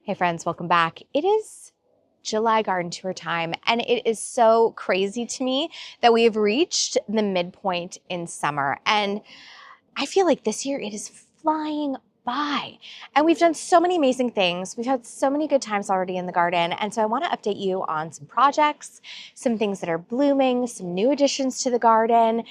Hey friends, welcome back. It is July garden tour time, and it is so crazy to me that we have reached the midpoint in summer. And I feel like this year it is flying by. And we've done so many amazing things. We've had so many good times already in the garden. And so I want to update you on some projects, some things that are blooming, some new additions to the garden.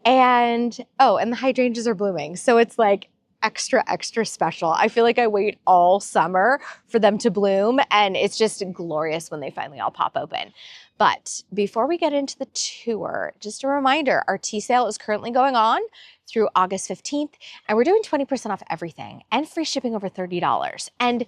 And the hydrangeas are blooming. So it's like extra special. I feel like I wait all summer for them to bloom, and it's just glorious when they finally all pop open. But before we get into the tour, just a reminder, our tea sale is currently going on through August 15th, and we're doing 20% off everything and free shipping over $30. And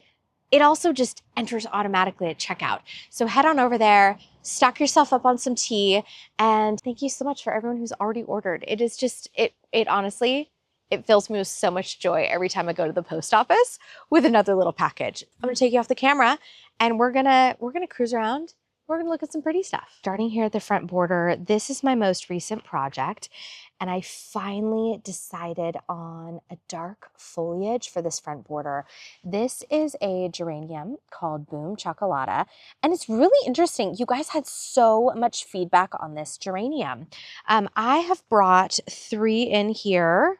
it also just enters automatically at checkout. So head on over there, stock yourself up on some tea, and thank you so much for everyone who's already ordered. It is just, it honestly, it fills me with so much joy every time I go to the post office with another little package. I'm gonna take you off the camera and we're gonna cruise around. We're gonna look at some pretty stuff. Starting here at the front border, this is my most recent project, and I finally decided on a dark foliage for this front border. This is a geranium called Boom Chocolata, and it's really interesting. You guys had so much feedback on this geranium. I have brought 3 in here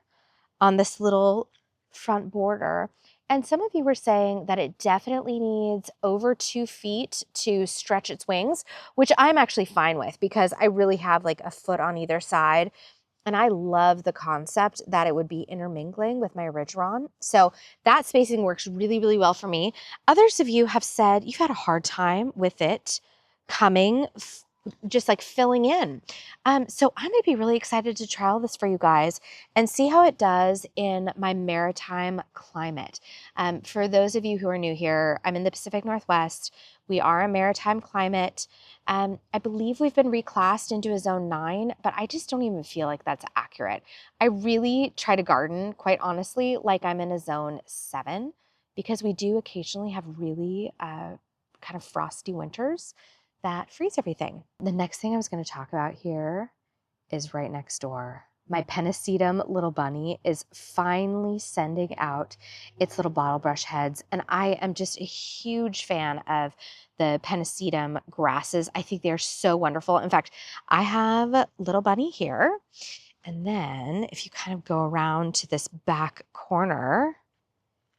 on this little front border. And some of you were saying that it definitely needs over 2 feet to stretch its wings, which I'm actually fine with because I really have like a foot on either side. And I love the concept that it would be intermingling with my Ridgeron. So that spacing works really well for me. Others of you have said you've had a hard time with it coming just like filling in. So I'm gonna be really excited to trial this for you guys and see how it does in my maritime climate. For those of you who are new here, I'm in the Pacific Northwest. We are a maritime climate. I believe we've been reclassed into a zone 9, but I just don't even feel like that's accurate. I really try to garden, quite honestly, like I'm in a zone 7, because we do occasionally have really kind of frosty winters that freeze everything. The next thing I was going to talk about here is right next door. My Pennisetum little bunny is finally sending out its little bottle brush heads, and I am just a huge fan of the Pennisetum grasses. I think they're so wonderful. In fact, I have little bunny here, and then if you kind of go around to this back corner,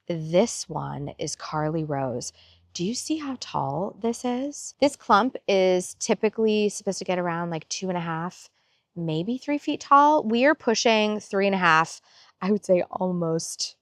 this one is Carly Rose. Do you see how tall this is? This clump is typically supposed to get around like 2.5, maybe 3 feet tall. We are pushing 3.5. I would say almost,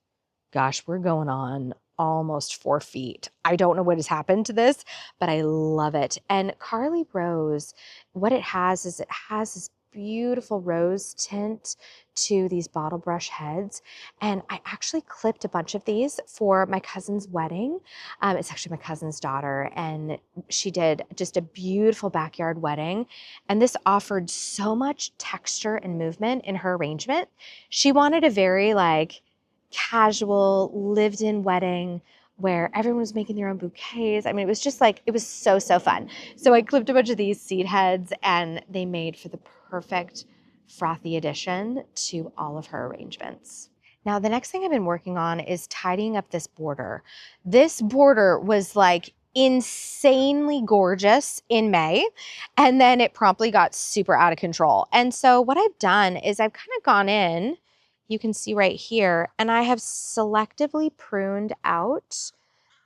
gosh, we're going on almost 4 feet. I don't know what has happened to this, but I love it. And Carly Rose, what it has is it has this beautiful rose tint to these bottle brush heads. And I actually clipped a bunch of these for my cousin's wedding. It's actually my cousin's daughter, and she did just a beautiful backyard wedding. And this offered so much texture and movement in her arrangement. She wanted a very like casual, lived-in wedding where everyone was making their own bouquets. I mean, it was just like, it was so fun. So I clipped a bunch of these seed heads, and they made for the perfect frothy addition to all of her arrangements. Now, the next thing I've been working on is tidying up this border. This border was like insanely gorgeous in May, and then it promptly got super out of control. And so what I've done is I've kind of gone in, you can see right here, and I have selectively pruned out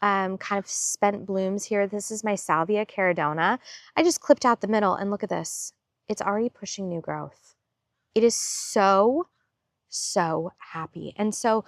kind of spent blooms here. This is my Salvia caridona. I just clipped out the middle, and look at this. It's already pushing new growth. It is so happy. And so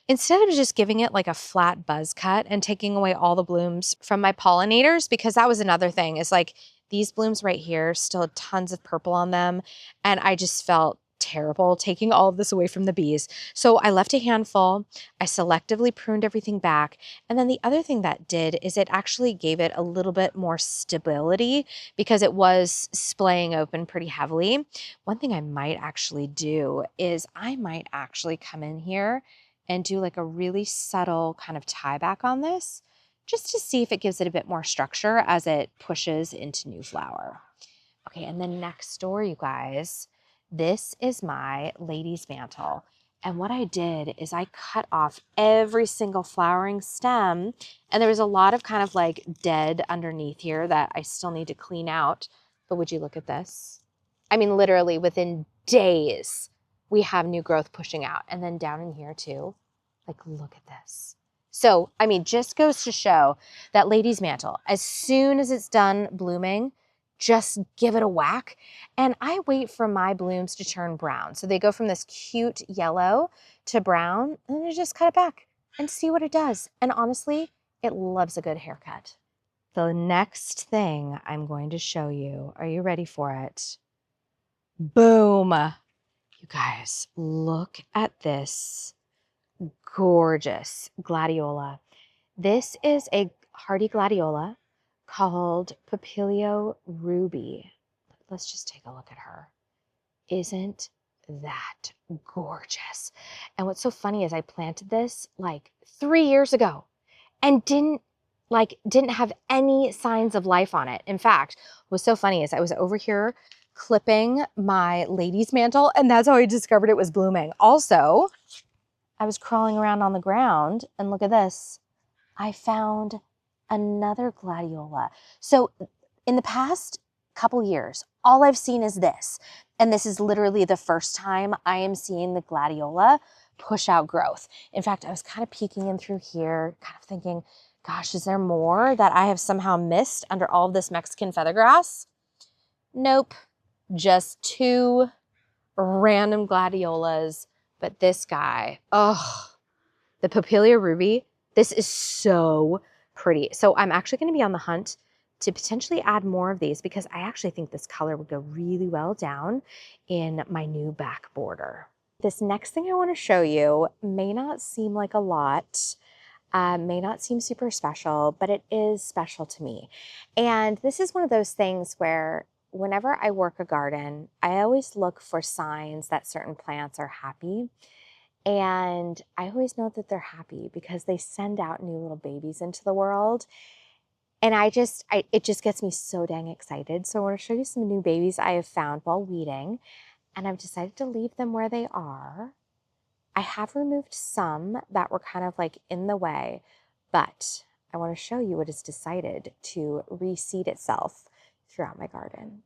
instead of just giving it like a flat buzz cut and taking away all the blooms from my pollinators, because that was another thing, is like these blooms right here still had tons of purple on them, and I just felt terrible taking all of this away from the bees. So I left a handful. I selectively pruned everything back. And then the other thing that did is it actually gave it a little bit more stability because it was splaying open pretty heavily. One thing I might actually do is I might actually come in here and do like a really subtle kind of tie back on this, just to see if it gives it a bit more structure as it pushes into new flower. Okay, and then next door, you guys, this is my lady's mantle. And what I did is I cut off every single flowering stem, and there was a lot of kind of like dead underneath here that I still need to clean out. But would you look at this? I mean, literally within days, we have new growth pushing out. And then down in here too, like look at this. So, I mean, just goes to show that lady's mantle, as soon as it's done blooming, just give it a whack. And I wait for my blooms to turn brown. So they go from this cute yellow to brown, and then I just cut it back and see what it does. And honestly, it loves a good haircut. The next thing I'm going to show you, are you ready for it? Boom. You guys, look at this gorgeous gladiola. This is a hardy gladiola called Papilio Ruby. Let's just take a look at her. Isn't that gorgeous? And what's so funny is I planted this like 3 years ago and didn't have any signs of life on it. In fact, what's so funny is I was over here clipping my lady's mantle, and that's how I discovered it was blooming. Also, I was crawling around on the ground, and look at this. I found another gladiola. So in the past couple years, all I've seen is this. And this is literally the first time I am seeing the gladiola push out growth. In fact, I was kind of peeking in through here, kind of thinking, gosh, is there more that I have somehow missed under all of this Mexican feathergrass? Nope, just 2 random gladiolas. But this guy, oh, the Papilio Ruby, this is so pretty. So I'm actually going to be on the hunt to potentially add more of these because I actually think this color would go really well down in my new back border. This next thing I want to show you may not seem like a lot, may not seem super special, but it is special to me. And this is one of those things where whenever I work a garden, I always look for signs that certain plants are happy. And I always know that they're happy because they send out new little babies into the world. And it just gets me so dang excited. So I want to show you some new babies I have found while weeding. And I've decided to leave them where they are. I have removed some that were kind of like in the way, but I want to show you what has decided to reseed itself throughout my garden.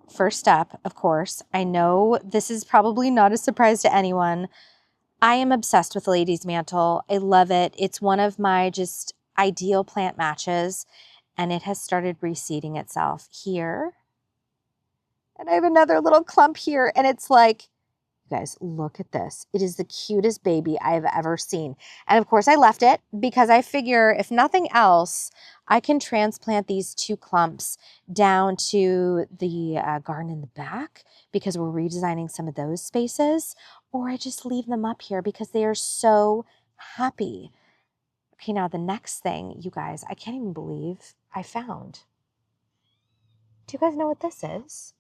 First up, of course, I know this is probably not a surprise to anyone. I am obsessed with Lady's Mantle. I love it. It's one of my just ideal plant matches, and it has started reseeding itself here. And I have another little clump here, and it's like, you guys, look at this. It is the cutest baby I have ever seen. And of course, I left it because I figure if nothing else, I can transplant these 2 clumps down to the garden in the back because we're redesigning some of those spaces, or I just leave them up here because they are so happy. Okay, now the next thing, you guys, I can't even believe I found. Do you guys know what this is?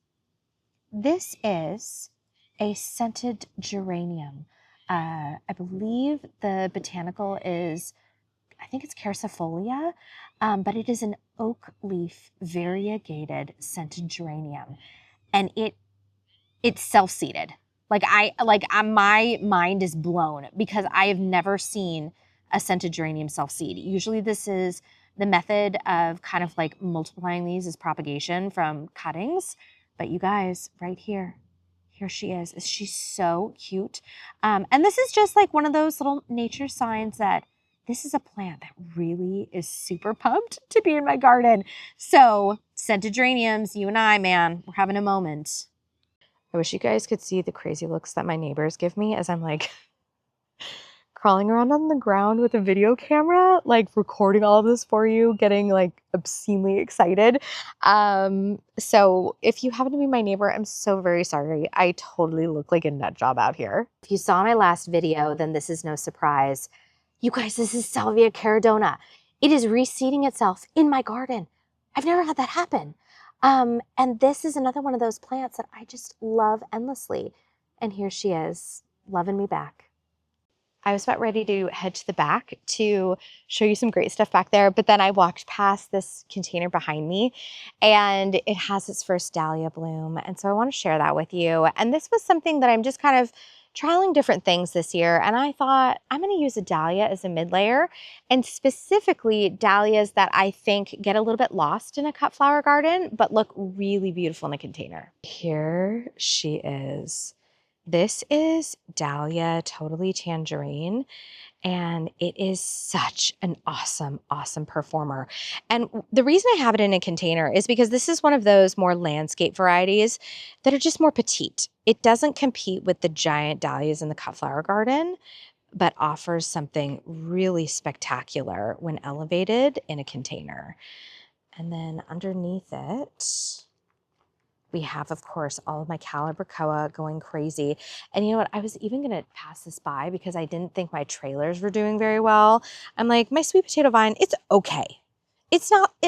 This is a scented geranium. I believe the botanical is, I think it's Quercifolia, but it is an oak leaf variegated scented geranium, and it's self-seeded. My mind is blown because I have never seen a scented geranium self-seed. Usually this is the method of kind of like multiplying these is propagation from cuttings. But you guys, right here she is. She's so cute. And this is just like one of those little nature signs that this is a plant that really is super pumped to be in my garden. So scented geraniums, you and I, man, we're having a moment. I wish you guys could see the crazy looks that my neighbors give me as I'm like crawling around on the ground with a video camera, like recording all of this for you, getting like obscenely excited. So if you happen to be my neighbor, I'm so very sorry. I totally look like a nut job out here. If you saw my last video, then this is no surprise. You guys, this is Salvia caradona. It is reseeding itself in my garden. I've never had that happen. And this is another one of those plants that I just love endlessly. And here she is, loving me back. I was about ready to head to the back to show you some great stuff back there, but then I walked past this container behind me and it has its first dahlia bloom. And so I want to share that with you. And this was something that I'm just kind of trialing different things this year, and I thought I'm going to use a dahlia as a mid layer, and specifically dahlias that I think get a little bit lost in a cut flower garden, but look really beautiful in a container. Here she is. This is Dahlia Totally Tangerine, and it is such an awesome, awesome performer. And the reason I have it in a container is because this is one of those more landscape varieties that are just more petite. It doesn't compete with the giant dahlias in the cut flower garden, but offers something really spectacular when elevated in a container. And then underneath it, we have, of course, all of my Calibrachoa going crazy. And you know what? I was even going to pass this by because I didn't think my trailers were doing very well. I'm like, my sweet potato vine, it's okay.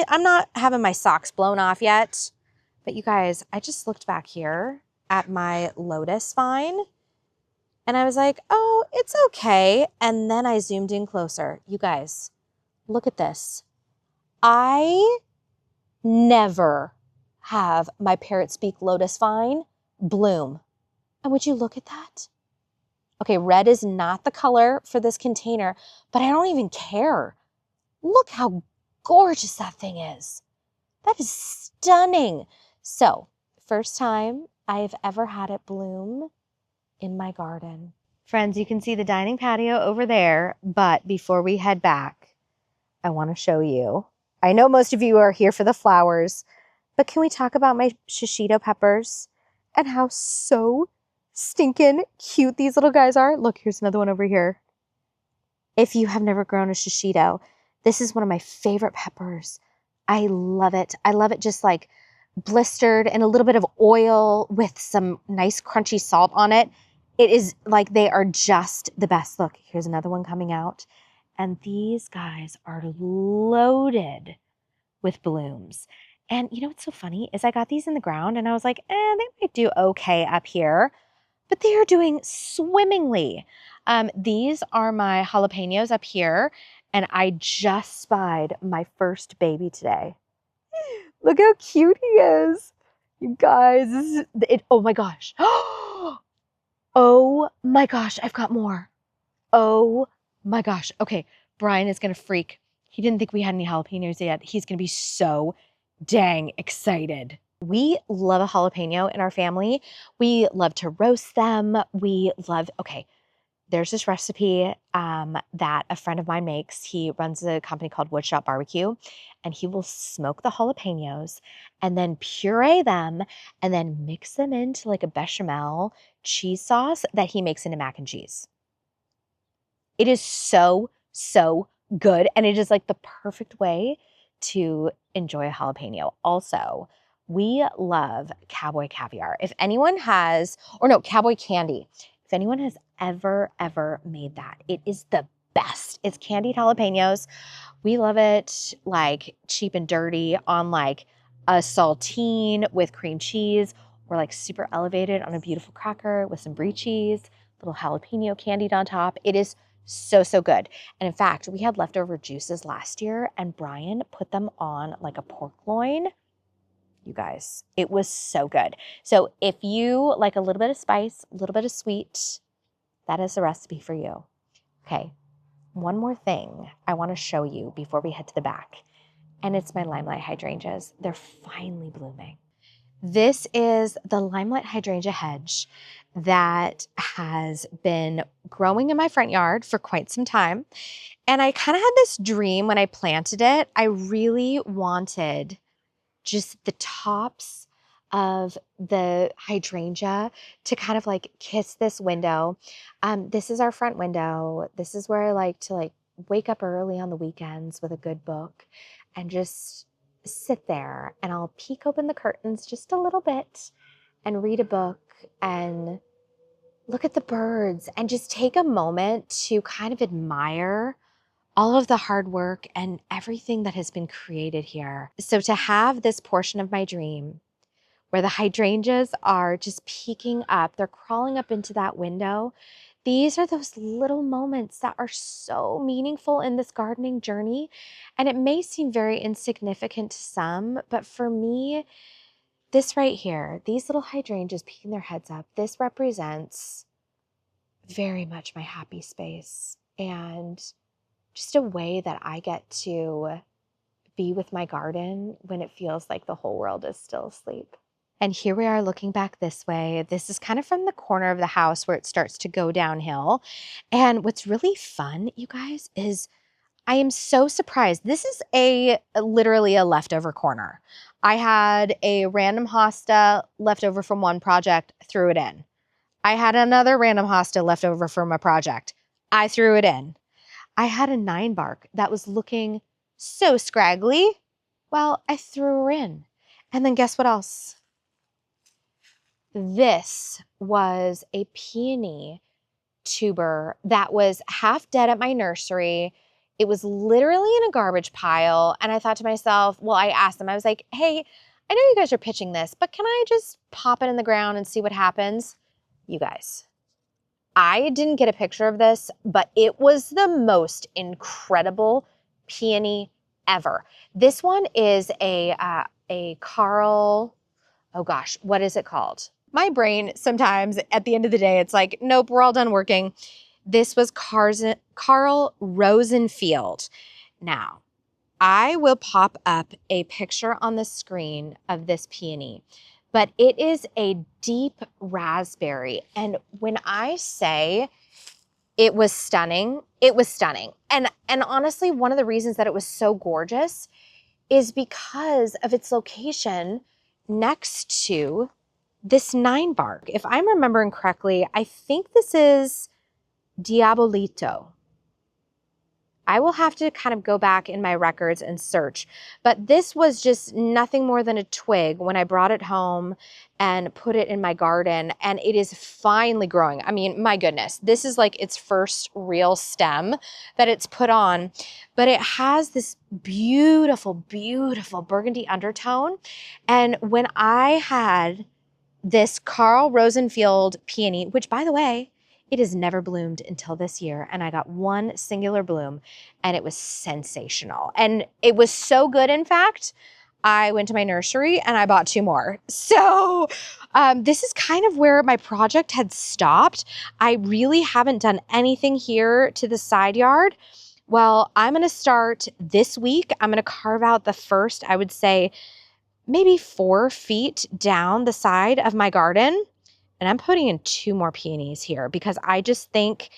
I'm not having my socks blown off yet. But you guys, I just looked back here at my lotus vine and I was like, oh, it's okay. And then I zoomed in closer. You guys, look at this. I never have my parrot speak lotus vine bloom. And would you look at that? Okay, red is not the color for this container, but I don't even care. Look how gorgeous that thing is. That is stunning. So, first time I've ever had it bloom in my garden. Friends, you can see the dining patio over there, but before we head back, I want to show you. I know most of you are here for the flowers, but can we talk about my shishito peppers and how so stinking cute these little guys are? Look, here's another one over here. If you have never grown a shishito, this is one of my favorite peppers. I love it. I love it just like blistered and a little bit of oil with some nice crunchy salt on it. It is like they are just the best. Look, here's another one coming out. And these guys are loaded with blooms. And you know what's so funny is I got these in the ground and I was like, they might do okay up here, but they are doing swimmingly. These are my jalapenos up here, and I just spied my first baby today. Look how cute he is. You guys, this is it. Oh my gosh. Oh my gosh, I've got more. Oh my gosh. Okay, Brian is going to freak. He didn't think we had any jalapenos yet. He's going to be so dang excited. We love a jalapeno in our family. We love to roast them. Okay, there's this recipe that a friend of mine makes. He runs a company called Woodshop Barbecue, and he will smoke the jalapenos and then puree them and then mix them into like a bechamel cheese sauce that he makes into mac and cheese. It is so, so good, and it is like the perfect way to enjoy a jalapeno. Also, we love cowboy caviar. If anyone has, or no, cowboy candy. If anyone has ever made that, it is the best. It's candied jalapenos. We love it like cheap and dirty on like a saltine with cream cheese, or like super elevated on a beautiful cracker with some brie cheese, little jalapeno candied on top. It is so, so good. And in fact, we had leftover juices last year and Brian put them on like a pork loin. You guys, it was so good. So if you like a little bit of spice, a little bit of sweet, that is the recipe for you. Okay, one more thing I want to show you before we head to the back, and it's my limelight hydrangeas. They're finally blooming. This is the limelight hydrangea hedge that has been growing in my front yard for quite some time. And I kind of had this dream when I planted it. I really wanted just the tops of the hydrangea to kind of like kiss this window. This is our front window. This is where I like to like wake up early on the weekends with a good book and just sit there, and I'll peek open the curtains just a little bit and read a book and look at the birds and just take a moment to kind of admire all of the hard work and everything that has been created here. So to have this portion of my dream where the hydrangeas are just peeking up, they're crawling up into that window. These are those little moments that are so meaningful in this gardening journey. And it may seem very insignificant to some, but for me, this right here, these little hydrangeas peeking their heads up, this represents very much my happy space and just a way that I get to be with my garden when it feels like the whole world is still asleep. And here we are looking back this way. This is kind of from the corner of the house where it starts to go downhill. And what's really fun, you guys, is I am so surprised. This is literally a leftover corner. I had a random hosta left over from one project, threw it in. I had another random hosta left over from a project. I threw it in. I had a 9-bark that was looking so scraggly. Well, I threw her in. And then guess what else? This was a peony tuber that was half dead at my nursery. It was literally in a garbage pile. And I thought to myself, well, I asked them, I was like, hey, I know you guys are pitching this, but can I just pop it in the ground and see what happens? You guys, I didn't get a picture of this, but it was the most incredible peony ever. This one is a Carl, oh gosh, what is it called? My brain sometimes at the end of the day, it's like, nope, we're all done working. This was Carl Rosenfield. Now, I will pop up a picture on the screen of this peony, but it is a deep raspberry. And when I say it was stunning, it was stunning. And honestly, one of the reasons that it was so gorgeous is because of its location next to this 9-bark. If I'm remembering correctly, I think this is Diabolito. I will have to kind of go back in my records and search, but this was just nothing more than a twig when I brought it home and put it in my garden, and it is finally growing. I mean, my goodness, this is like its first real stem that it's put on, but it has this beautiful, beautiful burgundy undertone. And when I had this Carl Rosenfield peony, which by the way, it has never bloomed until this year. And I got one singular bloom and it was sensational. And it was so good, in fact, I went to my nursery and I bought 2 more. So this is kind of where my project had stopped. I really haven't done anything here to the side yard. Well, I'm going to start this week. I'm going to carve out the first, I would say, maybe 4 feet down the side of my garden. And I'm putting in 2 more peonies here because I just think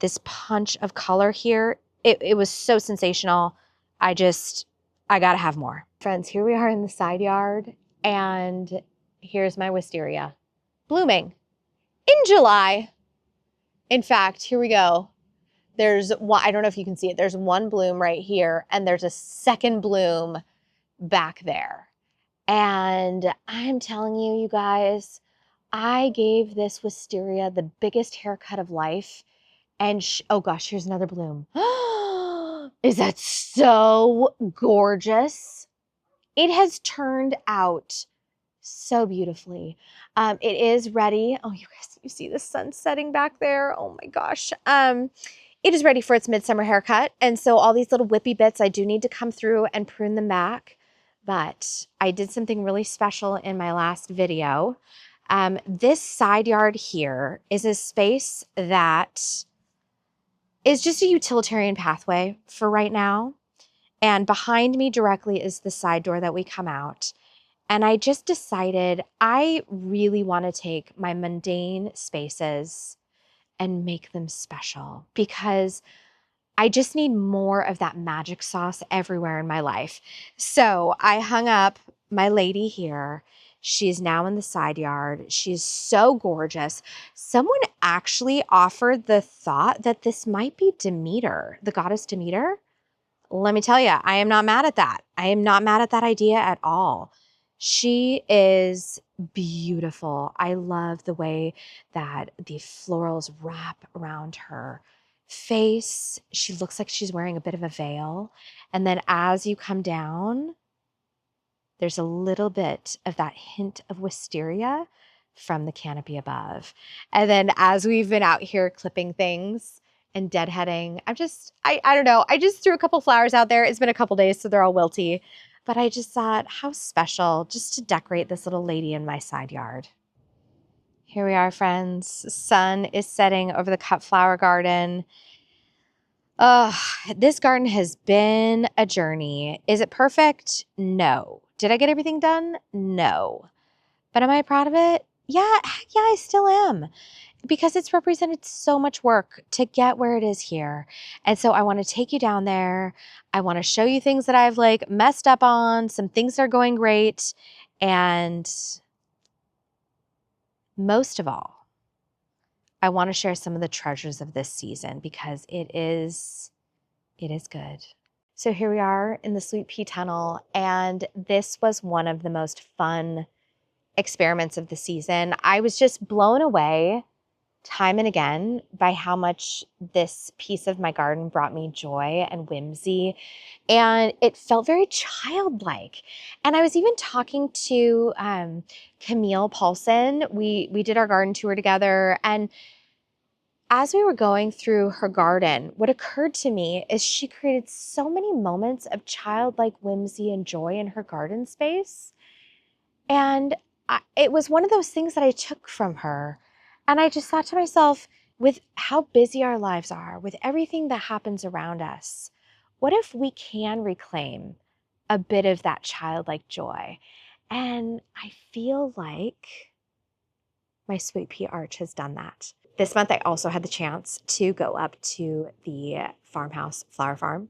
this punch of color here, it was so sensational. I got to have more. Friends, here we are in the side yard, and here's my wisteria blooming in July. In fact, here we go. There's one, I don't know if you can see it. There's one bloom right here, and there's a second bloom back there. And I'm telling you, you guys, I gave this wisteria the biggest haircut of life. And oh gosh, here's another bloom. Is that so gorgeous? It has turned out so beautifully. It is ready. Oh, you guys, you see the sun setting back there? Oh my gosh. It is ready for its midsummer haircut. And so all these little whippy bits, I do need to come through and prune them back. But I did something really special in my last video. This side yard here is a space that is just a utilitarian pathway for right now. And behind me directly is the side door that we come out. And I just decided I really want to take my mundane spaces and make them special because I just need more of that magic sauce everywhere in my life. So I hung up my lady here. She's now in the side yard. She's so gorgeous. Someone actually offered the thought that this might be Demeter, the goddess Demeter. Let me tell you, I am not mad at that. I am not mad at that idea at all. She is beautiful. I love the way that the florals wrap around her face. She looks like she's wearing a bit of a veil. And then as you come down, there's a little bit of that hint of wisteria from the canopy above. And then as we've been out here clipping things and deadheading, I don't know. I just threw a couple flowers out there. It's been a couple days, so they're all wilty. But I just thought, how special just to decorate this little lady in my side yard. Here we are, friends. Sun is setting over the cut flower garden. This garden has been a journey. Is it perfect? No. Did I get everything done? No. But am I proud of it? Yeah, heck yeah, I still am. Because it's represented so much work to get where it is here. And so I want to take you down there. I want to show you things that I've like messed up on, some things that are going great. And most of all, I want to share some of the treasures of this season because it is good. So here we are in the sweet pea tunnel, and this was one of the most fun experiments of the season. I was just blown away time and again by how much this piece of my garden brought me joy and whimsy, and it felt very childlike. And I was even talking to Camille Paulson. We did our garden tour together, and as we were going through her garden, what occurred to me is she created so many moments of childlike whimsy and joy in her garden space. And it was one of those things that I took from her. And I just thought to myself, with how busy our lives are, with everything that happens around us, what if we can reclaim a bit of that childlike joy? And I feel like my sweet pea arch has done that. This month, I also had the chance to go up to the Farmhouse flower farm,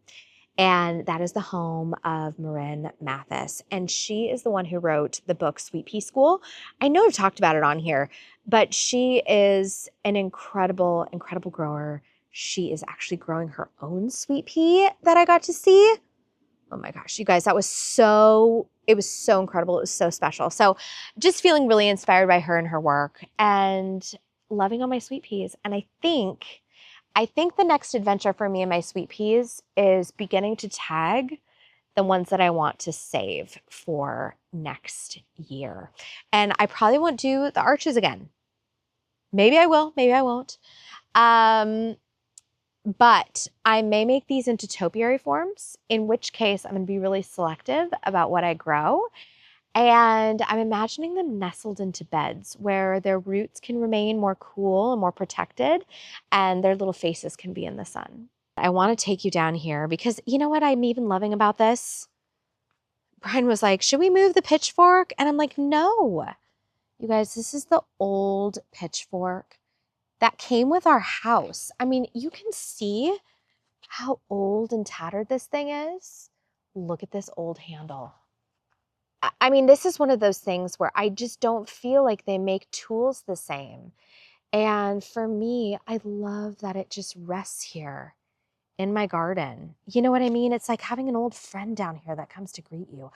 and that is the home of Marryn Mathis. And she is the one who wrote the book Sweet Pea School. I know I've talked about it on here, but she is an incredible, incredible grower. She is actually growing her own sweet pea that I got to see. Oh my gosh, you guys, it was so incredible. It was so special. So just feeling really inspired by her and her work and loving all my sweet peas. And I think the next adventure for me and my sweet peas is beginning to tag the ones that I want to save for next year. And I probably won't do the arches again. Maybe I will, maybe I won't. But I may make these into topiary forms, in which case I'm going to be really selective about what I grow. And I'm imagining them nestled into beds where their roots can remain more cool and more protected, and their little faces can be in the sun. I want to take you down here because you know what I'm even loving about this? Brian was like, should we move the pitchfork? And I'm like, no. You guys, this is the old pitchfork that came with our house. I mean, you can see how old and tattered this thing is. Look at this old handle. I mean, this is one of those things where I just don't feel like they make tools the same. And for me, I love that it just rests here in my garden. You know what I mean? It's like having an old friend down here that comes to greet you.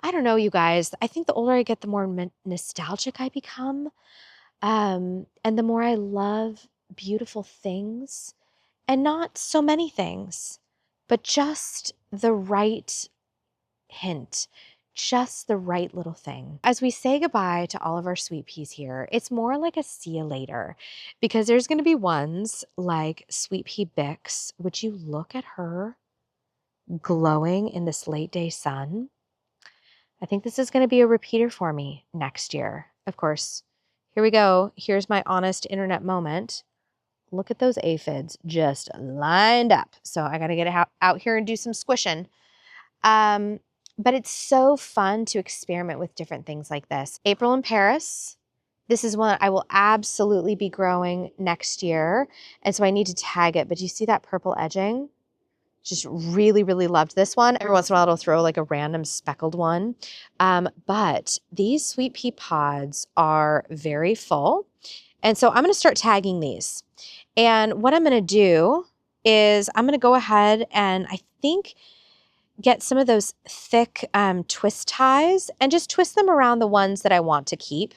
I don't know, you guys. I think the older I get, the more nostalgic I become. And the more I love beautiful things, and not so many things, but just the right hint, just the right little thing. As we say goodbye to all of our sweet peas here, it's more like a see you later, because there's going to be ones like Sweet Pea Bix. Would you look at her glowing in this late day sun? I think this is going to be a repeater for me next year. Of course, here we go. Here's my honest internet moment. Look at those aphids just lined up. So I got to get out here and do some squishing. But it's so fun to experiment with different things like this. April in Paris. This is one I will absolutely be growing next year. And so I need to tag it. But do you see that purple edging? Just really, really loved this one. Every once in a while, it'll throw like a random speckled one. But these sweet pea pods are very full. And so I'm going to start tagging these. And what I'm going to do is I'm going to go ahead and I think get some of those thick twist ties and just twist them around the ones that I want to keep.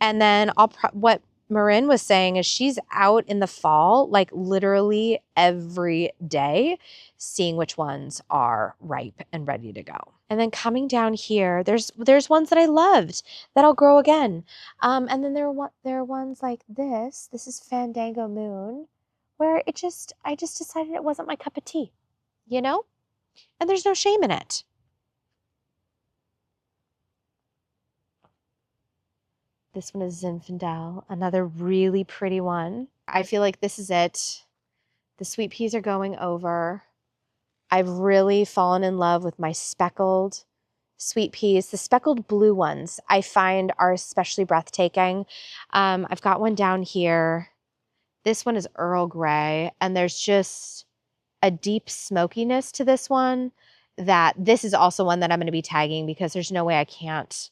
And then what Marryn was saying is she's out in the fall, like literally every day, seeing which ones are ripe and ready to go. And then coming down here, there's ones that I loved that I'll grow again. And then there are ones like this. This is Fandango Moon, where I just decided it wasn't my cup of tea, you know? And there's no shame in it. This one is Zinfandel, another really pretty one. I feel like this is it. The sweet peas are going over. I've really fallen in love with my speckled sweet peas. The speckled blue ones I find are especially breathtaking. I've got one down here. This one is Earl Grey, and there's just a deep smokiness to this one that this is also one that I'm going to be tagging because there's no way I can't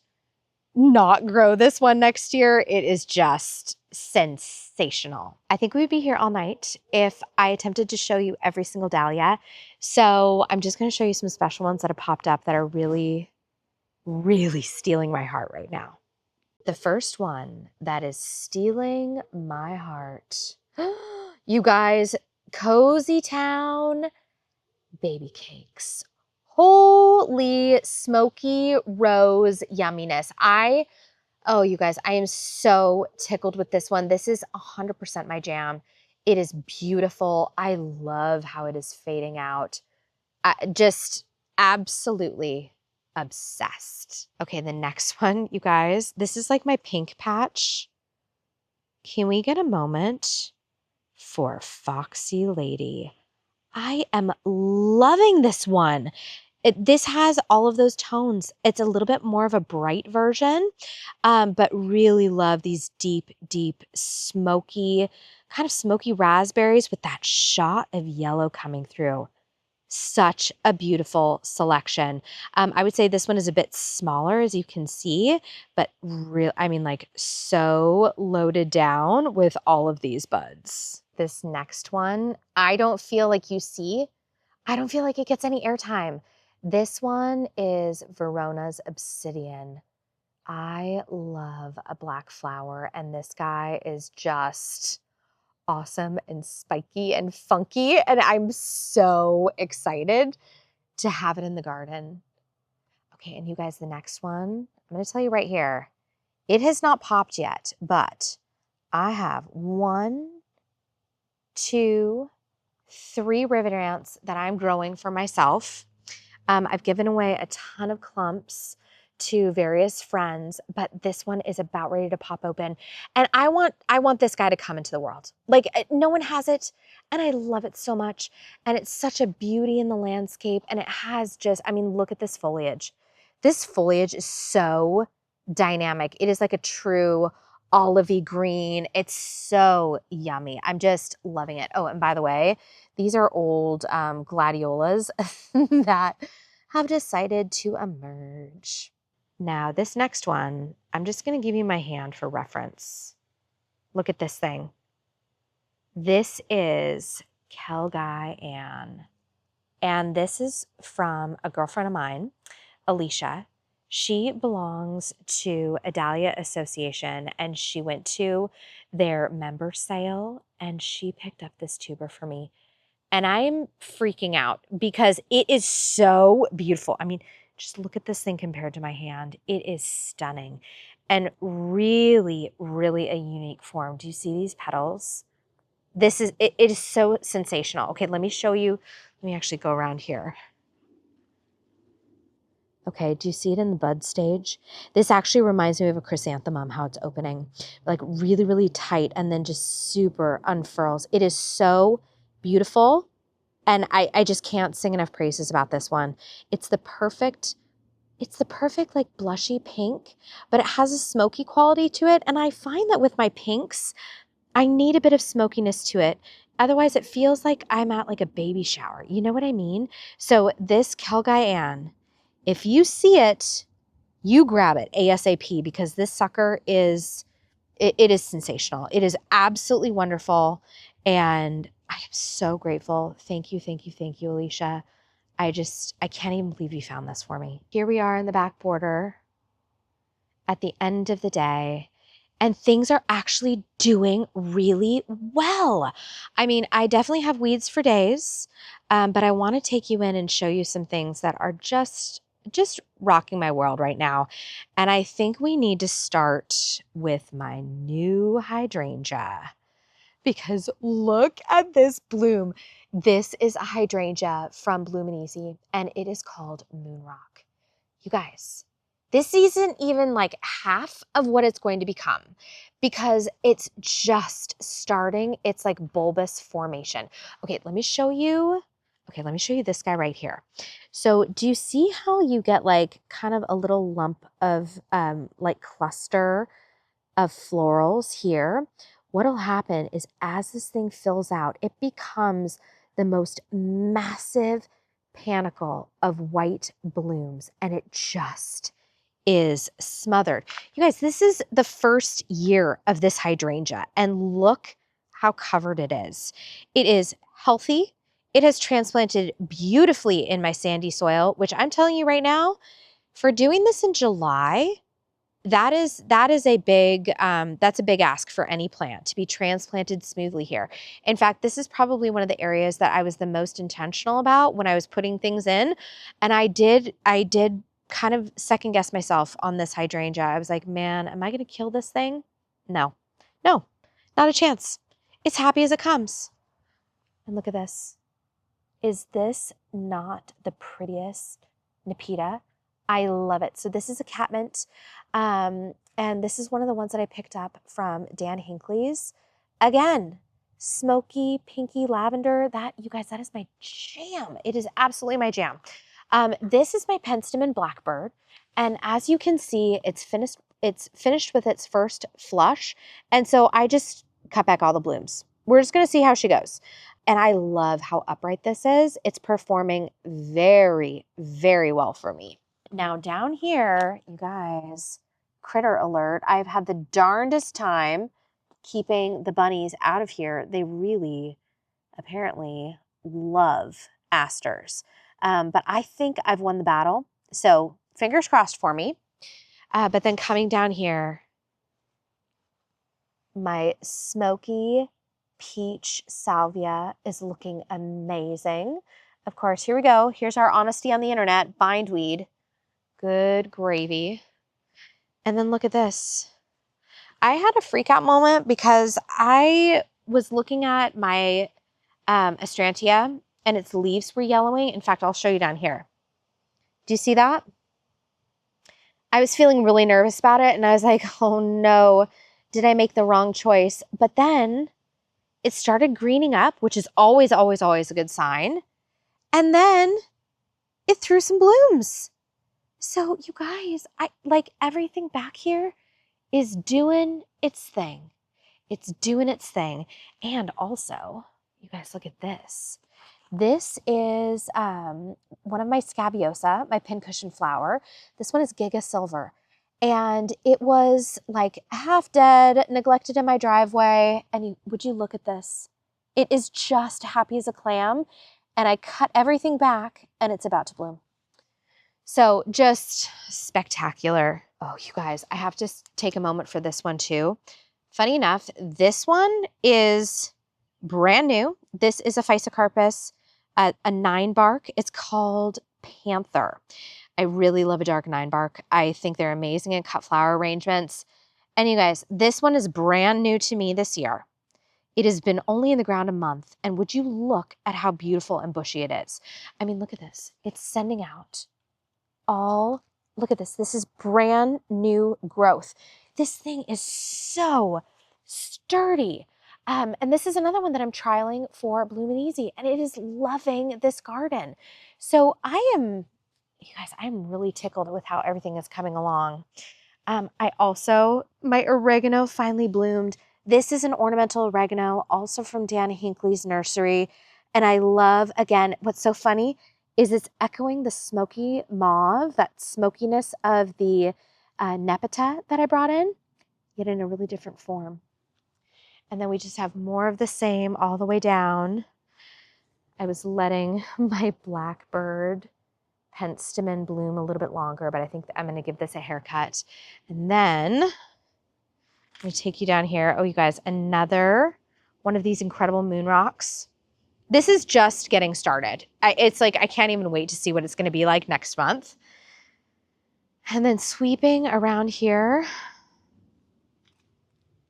not grow this one next year. It is just sensational. I think we would be here all night if I attempted to show you every single dahlia. So I'm just going to show you some special ones that have popped up that are really, really stealing my heart right now. The first one that is stealing my heart, you guys, Cozy Town baby cakes. Holy smoky rose yumminess. Oh, you guys, I am so tickled with this one. This is 100% my jam. It is beautiful. I love how it is fading out. Just absolutely obsessed. Okay, the next one, you guys, this is like my pink patch. Can we get a moment for Foxy Lady? I am loving this one. This has all of those tones. It's a little bit more of a bright version, but really love these deep, deep, smoky, kind of smoky raspberries with that shot of yellow coming through. Such a beautiful selection. I would say this one is a bit smaller, as you can see, but like so loaded down with all of these buds. This next one, I don't feel like it gets any airtime. This one is Verona's Obsidian. I love a black flower, and this guy is just awesome and spiky and funky, and I'm so excited to have it in the garden. Okay, and you guys, the next one, I'm going to tell you right here, it has not popped yet, but I have 1, 2, 3 rivet ants that I'm growing for myself. I've given away a ton of clumps to various friends, but this one is about ready to pop open. And I want this guy to come into the world. Like, no one has it, and I love it so much. And it's such a beauty in the landscape, and it has just, look at this foliage. This foliage is so dynamic. It is like a true olivey green. It's so yummy. I'm just loving it. Oh, and by the way, these are old gladiolas that have decided to emerge. Now, this next one, I'm just going to give you my hand for reference. Look at this thing. This is Kelgai Ann. And this is from a girlfriend of mine, Alicia. She belongs to a Dahlia association, and she went to their member sale, and she picked up this tuber for me. And I'm freaking out because it is so beautiful. Just look at this thing compared to my hand. It is stunning and really, really a unique form. Do you see these petals? It is so sensational. Okay, let me show you. Let me actually go around here. Okay, do you see it in the bud stage? This actually reminds me of a chrysanthemum, how it's opening. Like really, really tight and then just super unfurls. It is so beautiful. And I just can't sing enough praises about this one. It's the perfect like blushy pink, but it has a smoky quality to it. And I find that with my pinks, I need a bit of smokiness to it. Otherwise, it feels like I'm at like a baby shower. You know what I mean? So this Kelgai Ann, if you see it, you grab it ASAP because this sucker is sensational. It is absolutely wonderful. And I am so grateful. Thank you, thank you, thank you, Alicia. I can't even believe you found this for me. Here we are in the back border at the end of the day, and things are actually doing really well. I definitely have weeds for days, but I want to take you in and show you some things that are just rocking my world right now. And I think we need to start with my new hydrangea. Because look at this bloom. This is a hydrangea from Bloom and Easy, and it is called Moon Rock. You guys, This isn't even like half of what it's going to become because it's just starting. It's like bulbous formation. Okay, let me show you. Okay, let me show you this guy right here. So do you see how you get like kind of a little lump of like cluster of florals here? What'll happen is as this thing fills out, it becomes the most massive panicle of white blooms, and it just is smothered. You guys, this is the first year of this hydrangea, and look how covered it is. It is healthy. It has transplanted beautifully in my sandy soil, which I'm telling you right now, for doing this in July, that is a big that's a big ask for any plant to be transplanted smoothly here. In fact, this is probably one of the areas that I was the most intentional about when I was putting things in, and I did kind of second guess myself on this hydrangea. I was like, man, am I going to kill this thing? No, not a chance. It's happy as it comes. And look at this. Is this not the prettiest Nepeta? I love it. So this is a catmint. And this is one of the ones that I picked up from Dan Hinckley's. Again, smoky, pinky lavender. That, you guys, that is my jam. It is absolutely my jam. This is my penstemon blackbird. And as you can see, it's finished with its first flush. And so I just cut back all the blooms. We're just going to see how she goes. And I love how upright this is. It's performing very, very well for me. Now down here, you guys, critter alert. I've had the darndest time keeping the bunnies out of here. They really, apparently, love asters. But I think I've won the battle. So fingers crossed for me. But then coming down here, my smoky peach salvia is looking amazing. Of course, here we go. Here's our honesty on the internet. Bindweed. Good gravy. And then look at this. I had a freak out moment because I was looking at my Hydrangea and its leaves were yellowing. In fact, I'll show you down here. Do you see that? I was feeling really nervous about it and I was like, oh no, did I make the wrong choice? But then it started greening up, which is always, always, always a good sign. And then it threw some blooms. So you guys, I like everything back here is doing its thing. It's doing its thing. And also, you guys, look at this. This is one of my scabiosa, my pincushion flower. This one is Giga Silver. And it was like half dead, neglected in my driveway. And would you look at this? It is just happy as a clam. And I cut everything back and it's about to bloom. So just spectacular. Oh, you guys, I have to take a moment for this one too. Funny enough, this one is brand new. This is a Physocarpus, a 9-bark. It's called Panther. I really love a dark 9-bark. I think they're amazing in cut flower arrangements. And you guys, this one is brand new to me this year. It has been only in the ground a month. And would you look at how beautiful and bushy it is? I mean, look at this. It's sending out look at this. This is brand new growth. This thing is so sturdy. And this is another one that I'm trialing for Bloom and Easy, and it is loving this garden. So you guys, I'm really tickled with how everything is coming along. My oregano finally bloomed. This is an ornamental oregano, also from Dan Hinckley's nursery. And I love, again, what's so funny is it's echoing the smoky mauve, that smokiness of the Nepeta that I brought in, yet in a really different form. And then we just have more of the same all the way down. I was letting my blackbird penstemon bloom a little bit longer, but I think that I'm gonna give this a haircut. And then I'm gonna take you down here. Oh, you guys, another one of these incredible moon rocks. This is just getting started. It's like I can't even wait to see what it's going to be like next month. And then sweeping around here,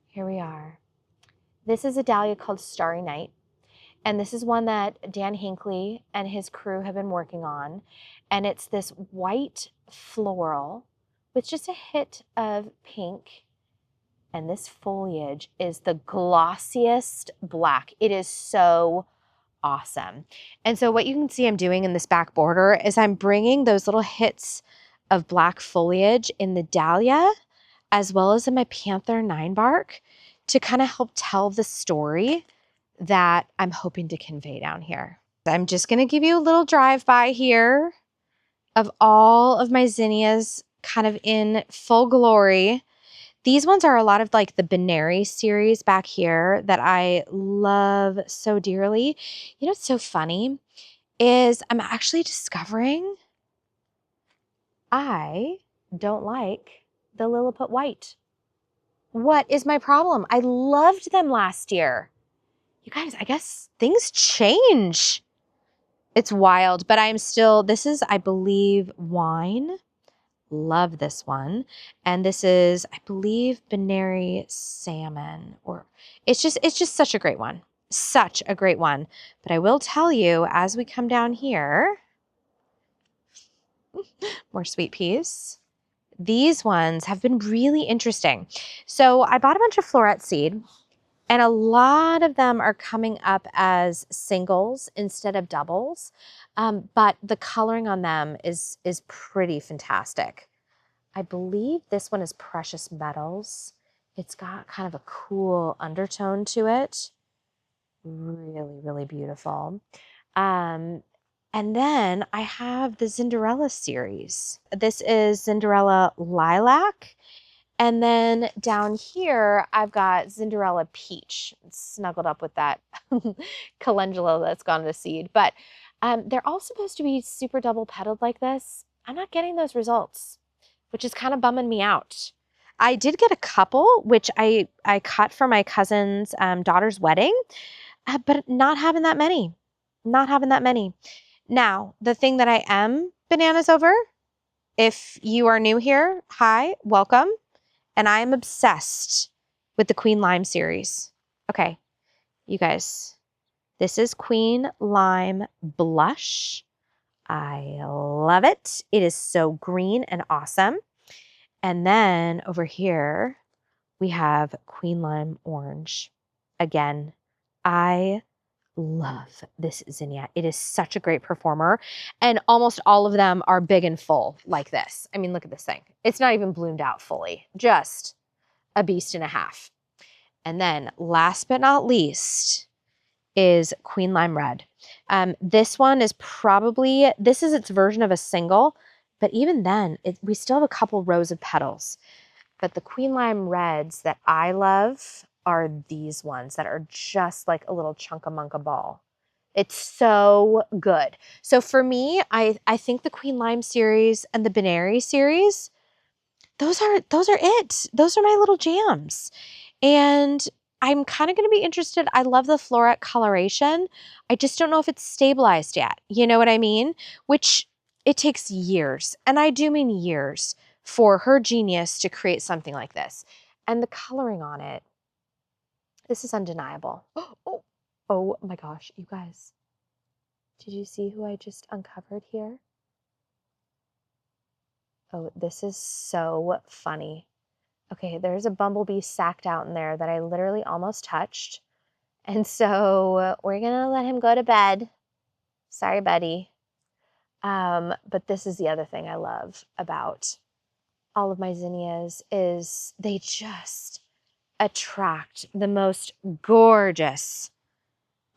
here we are. This is a dahlia called Starry Night. And this is one that Dan Hinckley and his crew have been working on. And it's this white floral with just a hit of pink. And this foliage is the glossiest black. It is so awesome. And so what you can see I'm doing in this back border is I'm bringing those little hits of black foliage in the Dahlia as well as in my Panther 9 bark to kind of help tell the story that I'm hoping to convey down here. I'm just going to give you a little drive-by here of all of my zinnias kind of in full glory. These ones are a lot of like the Binary series back here that I love so dearly. You know what's so funny is I'm actually discovering I don't like the Lilliput White. What is my problem? I loved them last year. You guys, I guess things change. It's wild, but I'm still, this is, I believe, wine. Love this one. And this is, I believe, Binary salmon, or it's just such a great one. Such a great one. But I will tell you, as we come down here, more sweet peas. These ones have been really interesting. So I bought a bunch of floret seed, and a lot of them are coming up as singles instead of doubles. But the coloring on them is pretty fantastic. I believe this one is precious metals. It's got kind of a cool undertone to it. Really, really beautiful. And then I have the Cinderella series. This is Cinderella Lilac. And then down here, I've got Cinderella Peach. It's snuggled up with that calendula that's gone to seed. But they're all supposed to be super double petaled like this. I'm not getting those results, which is kind of bumming me out. I did get a couple, which I cut for my cousin's daughter's wedding, but not having that many. Not having that many. Now, the thing that I am bananas over, if you are new here, hi, welcome. And I am obsessed with the Queen Lime series. Okay, you guys, this is Queen Lime Blush. I love it. It is so green and awesome. And then over here, we have Queen Lime Orange. Again, I love this zinnia. It is such a great performer. And almost all of them are big and full like this. I mean, look at this thing. It's not even bloomed out fully. Just a beast and a half. And then last but not least is Queen Lime Red. This one is probably, this is its version of a single, but even then, we still have a couple rows of petals. But the Queen Lime Reds that I love are these ones that are just like a little chunkamunka ball. It's so good. So for me, I think the Queen Lime series and the Binary series, those are it. Those are my little jams. And I'm kind of going to be interested. I love the floret coloration. I just don't know if it's stabilized yet. You know what I mean? Which it takes years, and I do mean years, for her genius to create something like this. And the coloring on it, this is undeniable. Oh my gosh, you guys. Did you see who I just uncovered here? Oh, this is so funny. Okay, there's a bumblebee sacked out in there that I literally almost touched. And so we're going to let him go to bed. Sorry, buddy. But this is the other thing I love about all of my zinnias is they just attract the most gorgeous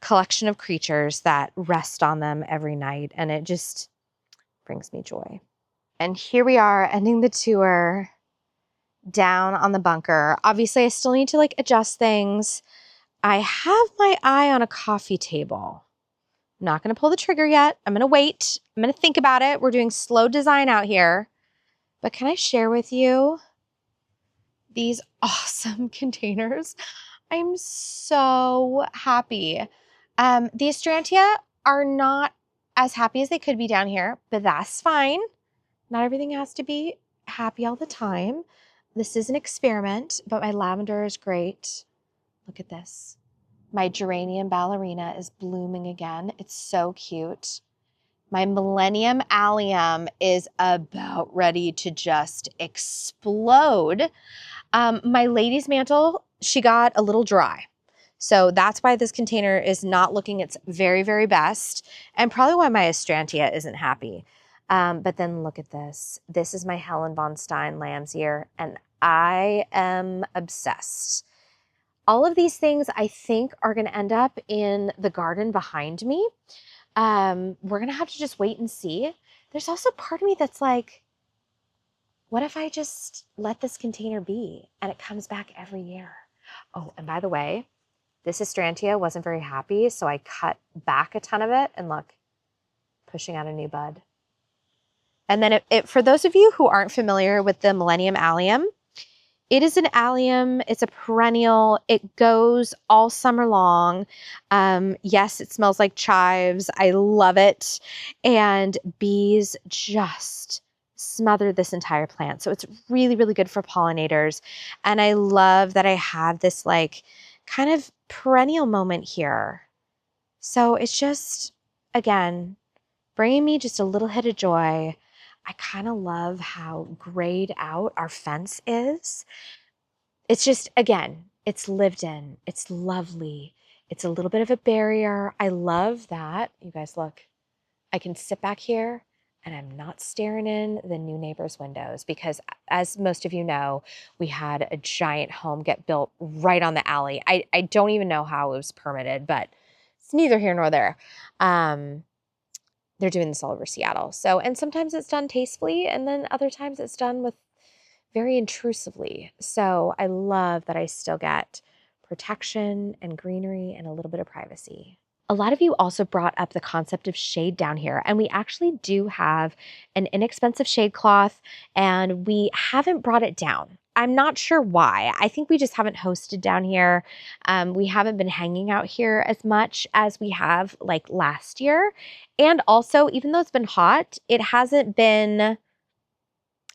collection of creatures that rest on them every night. And it just brings me joy. And here we are ending the tour down on the bunker. Obviously, I still need to like adjust things. I have my eye on a coffee table. I'm not going to pull the trigger yet. I'm going to wait. I'm going to think about it. We're doing slow design out here. But can I share with you these awesome containers? I'm so happy. The Hydrangea are not as happy as they could be down here, but that's fine. Not everything has to be happy all the time. This is an experiment, but my lavender is great. Look at this. My geranium ballerina is blooming again. It's so cute. My Millennium Allium is about ready to just explode. My lady's mantle, she got a little dry. So that's why this container is not looking its very, very best, and probably why my Hydrangeas isn't happy. But then look at this. This is my Helen von Stein lamb's ear, and I am obsessed. All of these things I think are going to end up in the garden behind me. We're going to have to just wait and see. There's also part of me that's like, what if I just let this container be and it comes back every year? Oh, and by the way, this Hydrangeas wasn't very happy, so I cut back a ton of it, and look, pushing out a new bud. And then for those of you who aren't familiar with the Millennium Allium, it is an allium. It's a perennial. It goes all summer long. Yes, it smells like chives. I love it. And bees just smother this entire plant. So it's really, really good for pollinators. And I love that I have this like kind of perennial moment here. So it's just, again, bringing me just a little hit of joy. I kind of love how grayed out our fence is. It's just, again, it's lived in. It's lovely. It's a little bit of a barrier. I love that. You guys, look, I can sit back here and I'm not staring in the new neighbor's windows because, as most of you know, we had a giant home get built right on the alley. I don't even know how it was permitted, but it's neither here nor there. They're doing this all over Seattle. So, and sometimes it's done tastefully, and then other times it's done with very intrusively. So I love that I still get protection and greenery and a little bit of privacy. A lot of you also brought up the concept of shade down here, and we actually do have an inexpensive shade cloth, and we haven't brought it down. I'm not sure why. I think we just haven't hosted down here. We haven't been hanging out here as much as we have like last year. And also, even though it's been hot, it hasn't been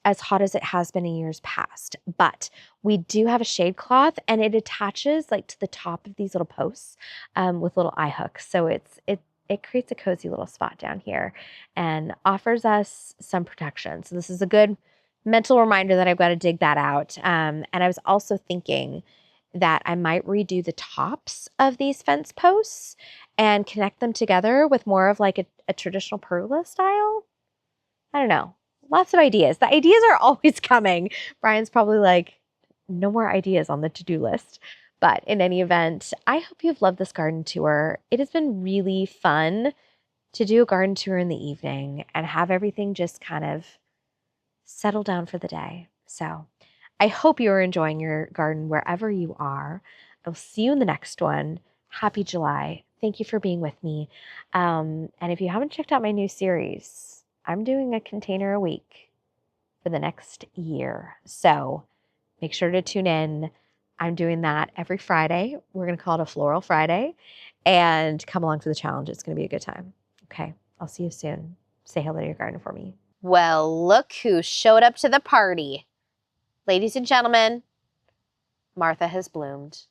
as hot as it has been in years past. But we do have a shade cloth, and it attaches like to the top of these little posts with little eye hooks. So it creates a cozy little spot down here and offers us some protection. So this is a good mental reminder that I've got to dig that out. And I was also thinking that I might redo the tops of these fence posts and connect them together with more of like a traditional pergola style. I don't know. Lots of ideas. The ideas are always coming. Brian's probably like, no more ideas on the to-do list. But in any event, I hope you've loved this garden tour. It has been really fun to do a garden tour in the evening and have everything just kind of settle down for the day. So I hope you are enjoying your garden wherever you are. I'll see you in the next one. Happy July. Thank you for being with me. And if you haven't checked out my new series, I'm doing a container a week for the next year. So make sure to tune in. I'm doing that every Friday. We're going to call it a Floral Friday, and come along for the challenge. It's going to be a good time. Okay. I'll see you soon. Say hello to your garden for me. Well, look who showed up to the party. Ladies and gentlemen, Martha has bloomed.